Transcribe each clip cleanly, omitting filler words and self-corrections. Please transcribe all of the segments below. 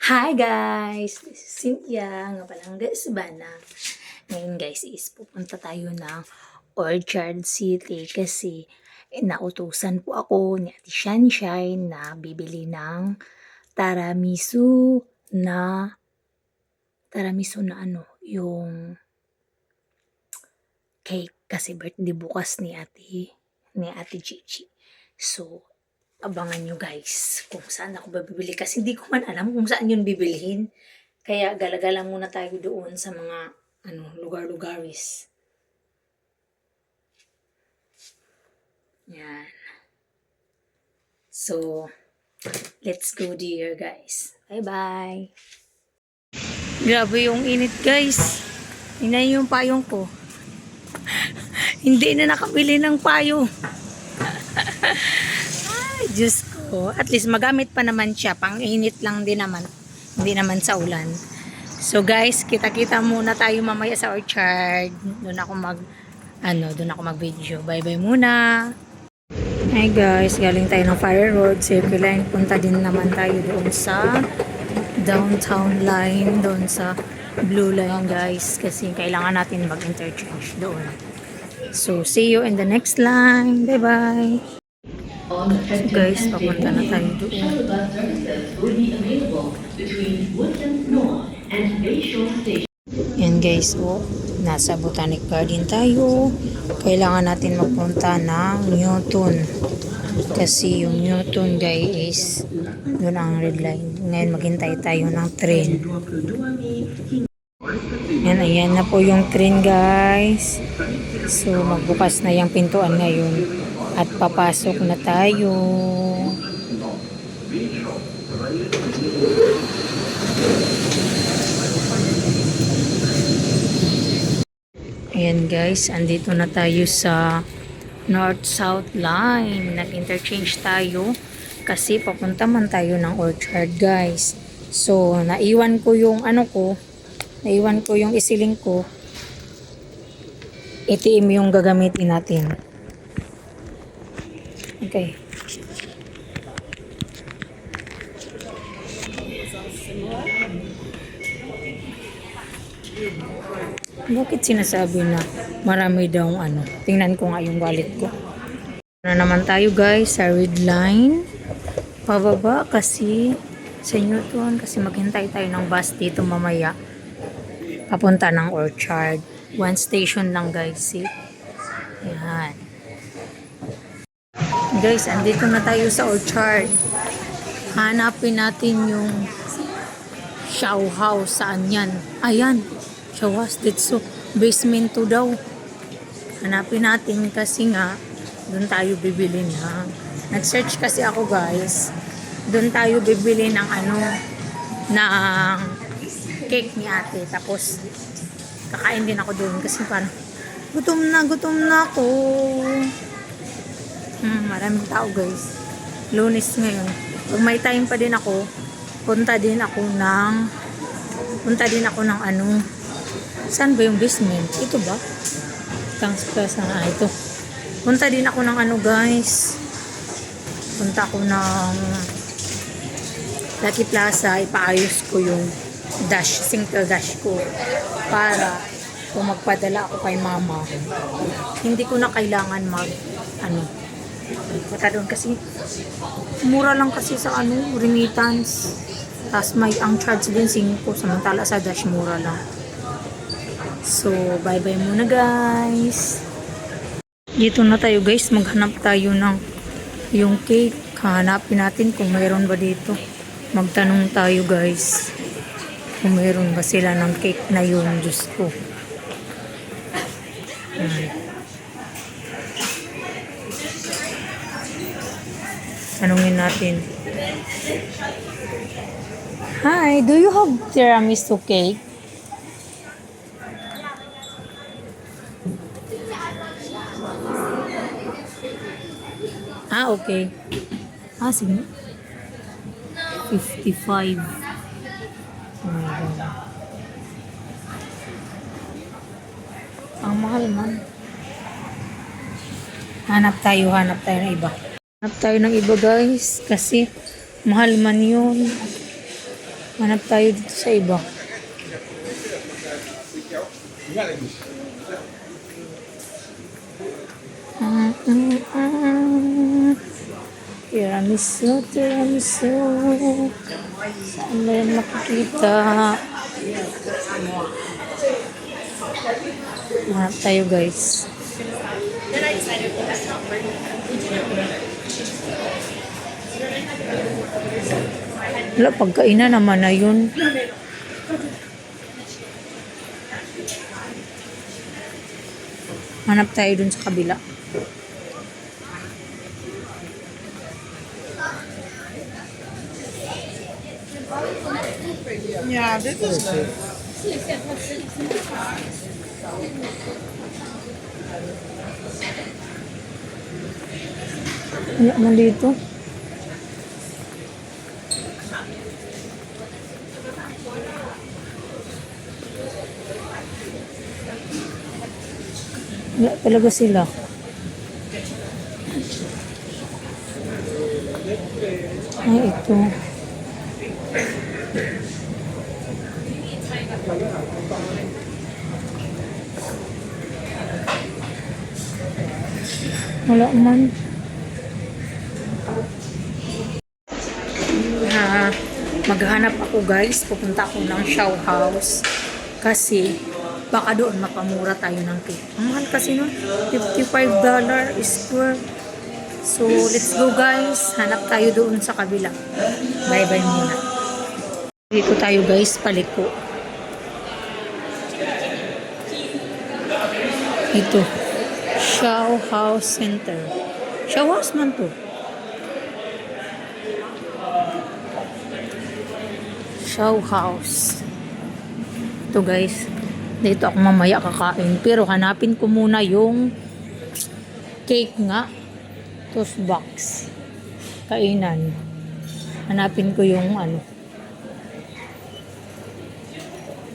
Hi guys! This is Cynthia, nga palang Gasbana. Ngayon guys is pupunta tayo ng Orchard City kasi nautusan po ako ni Ate Sunshine na bibili ng taramisu na yung cake kasi birthday bukas ni Ate Chichi. So, abangan nyo guys kung saan ako babibili kasi hindi ko man alam kung saan yun bibilhin. Kaya galagala muna tayo doon sa mga lugar-lugaris. Yan. So, let's go there guys. Bye-bye. Grabe yung init guys. Ina yung payong ko. Hindi na nakabili ng payong. Ay, Diyos ko. At least magamit pa naman siya. Pang-init lang din naman. Hindi naman sa ulan. So guys, kita-kita muna tayo mamaya sa Orchard. Doon ako mag-video. Bye-bye muna. Hi guys, galing tayo ng Fire Road, Circle Line. Punta din naman tayo doon sa Downtown Line, doon sa Blue Line guys. Kasi kailangan natin mag-interchange doon. So, see you in the next line. Bye-bye. So guys, papunta na tayo doon. Yan guys, nasa Botanic Garden tayo. Kailangan natin magpunta ng Newton. Kasi yung Newton guys, doon ang red line. Ngayon maghintay tayo ng train. Yan, ayan na po yung train guys. So magbukas na yung pintuan ngayon. At papasok na tayo. Ayan guys, andito na tayo sa North-South Line. Nag-interchange tayo kasi papunta man tayo ng Orchard guys. So, naiwan ko yung isiling ko. ATM yung gagamitin natin. Okay. Bakit sinasabi na marami daw Tingnan ko nga yung wallet ko. Na naman tayo guys sa red line. Pababa kasi sa Newton kasi maghintay tayo ng bus dito mamaya. Papunta ng Orchard. One station lang guys. Yan. Guys, andito na tayo sa Orchard. Hanapin natin yung Shaw House. Saan yan? Ayan. Shaw House dito. Basement 2 daw. Hanapin natin kasi nga doon tayo bibili ng nag-search kasi ako guys. Doon tayo bibili ng ng cake ni ate. Tapos kakain din ako doon kasi parang gutom na ako. Maraming tao guys. Lunes ngayon. Pag may time pa din ako, punta din ako ng saan ba yung basement? Ito ba? Thanks Plaza na ito. Punta din ako ng guys. Punta ako ng Lucky Plaza. Ipaayos ko yung single dash ko para kung magpadala ako kay mama, hindi ko na kailangan punta doon kasi mura lang kasi sa remittance. Tapos ang charge din 5 samantala sa dash mura lang. So bye bye muna guys. Dito na tayo guys, maghanap tayo ng yung cake. Hanapin natin kung mayroon ba dito. Magtanong tayo guys kung mayroon ba sila ng cake na yun. Diyos ko. Tanungin natin. Hi, do you have tiramisu cake? Okay. Sige. 55. Oh my God. Ang mahal man. Hanap tayo ng iba. Hanap tayo ng iba guys kasi mahal man yun. Hanap tayo dito sa iba. Tiramisu, tiramisu. Saan ba yan makikita? Hanap tayo guys. Wala, pagkainan naman na yun. Hanap tayo dun sa kabila. Yeah, this is good. Wala man dito. Wala talaga sila. Ay, ito. Wala man. Maghanap ako guys. Pupunta ako ng Chow House. Kasi baka doon mapamura tayo ng cake. Ang mahal kasi nun. $55 square. So, let's go guys. Hanap tayo doon sa kabila. Bye-bye muna. Dito tayo guys, paliko. Ito. Chow House Center. Chow House man to. Chow House. Ito guys. Dito ako mamaya kakain. Pero hanapin ko muna yung cake nga. Toast box. Kainan. Hanapin ko yung ano.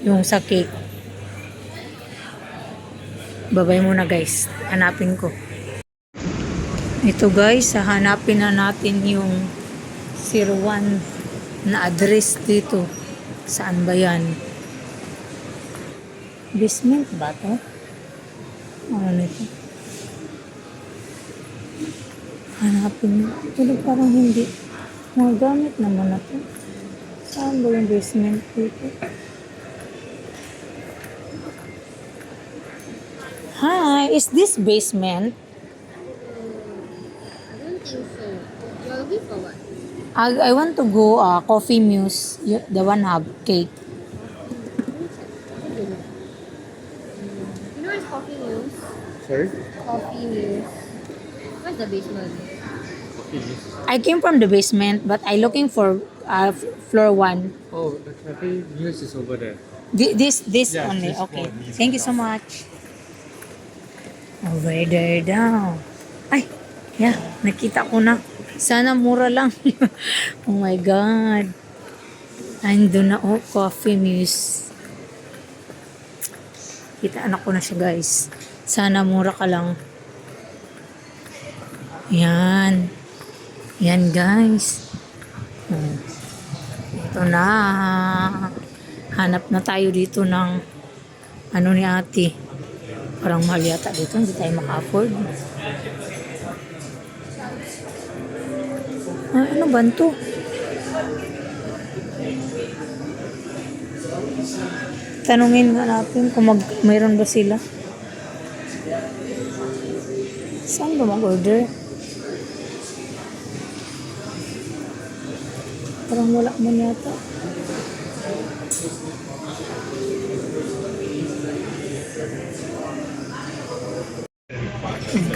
Yung sa cake. Babay muna guys. Hanapin ko. Ito guys. Hanapin na natin yung 01 na address dito. Saan ba yan? Basement ba to? Ano nito? Hanapin. Pero parang hindi. Mga gamit naman na to. Saan ba yung basement dito? Hi, is this basement? I don't think so. You're looking for what? I want to go Coffee Muse, the one have cake. You know where's Coffee Muse? Sorry? Coffee Muse. Where's the basement? I came from the basement, but I looking for floor 1. Oh, the cafe news is over there. This Yeah, only. this Okay. one, this Thank you so much. Over there daw. Ay, yeah, nakita ko na. Sana mura lang. Oh my God. Andun na, oh, Coffee Muse. Kitaan ako na siya, guys. Sana mura ka lang. Yan. Yan, guys. Ito na. Hanap na tayo dito ng ano ni ate. Parang mahal yata dito. Hindi tayo maka-afford. Ano ba ito? Tanungin nga natin kung mayroon ba sila. Saan ba mag-order? Parang wala man yata.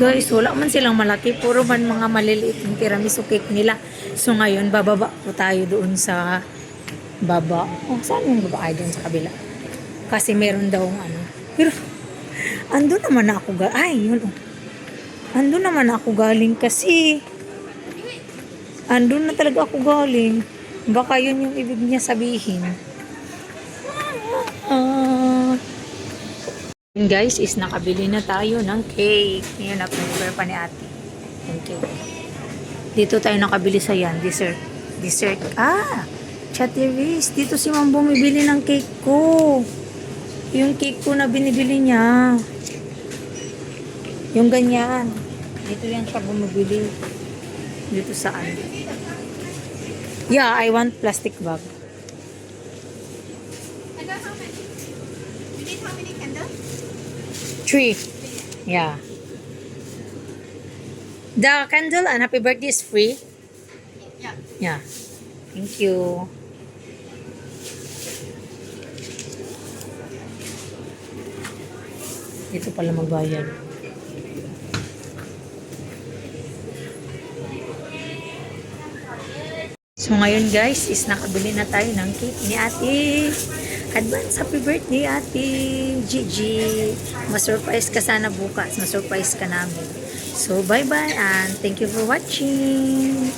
Guys, wala man silang malaki. Puro man mga maliliit yung tiramisu cake nila. So ngayon, bababa po tayo doon sa baba. Oh, saan yung baba? Ay, doon sa kabila. Kasi meron daw ano. Pero, andun naman ako ay, yun oh. Andun naman ako galing kasi. Andun na talaga ako galing. Baka yun yung ibig niya sabihin. Guys, is nakabili na tayo ng cake. Ngayon na prepare pa ni ate. Yung cake. Dito tayo nakabili sa yan. Dessert. Chatteris, dito si Ma'am bumibili ng cake ko. Yung cake ko na binibili niya. Yung ganyan. Dito yan siya bumibili. Dito saan? Yeah, I want plastic bag. You need how many candles? 3. Yeah. The candle and happy birthday is free? Yeah. Yeah. Thank you. Dito pala magbayad. So ngayon guys, is nakabili na tayo ng cake ni Ate. Advance happy birthday Ate Gigi. Ma-surprise ka sana bukas. Ma-surprise ka namin. So bye bye and thank you for watching.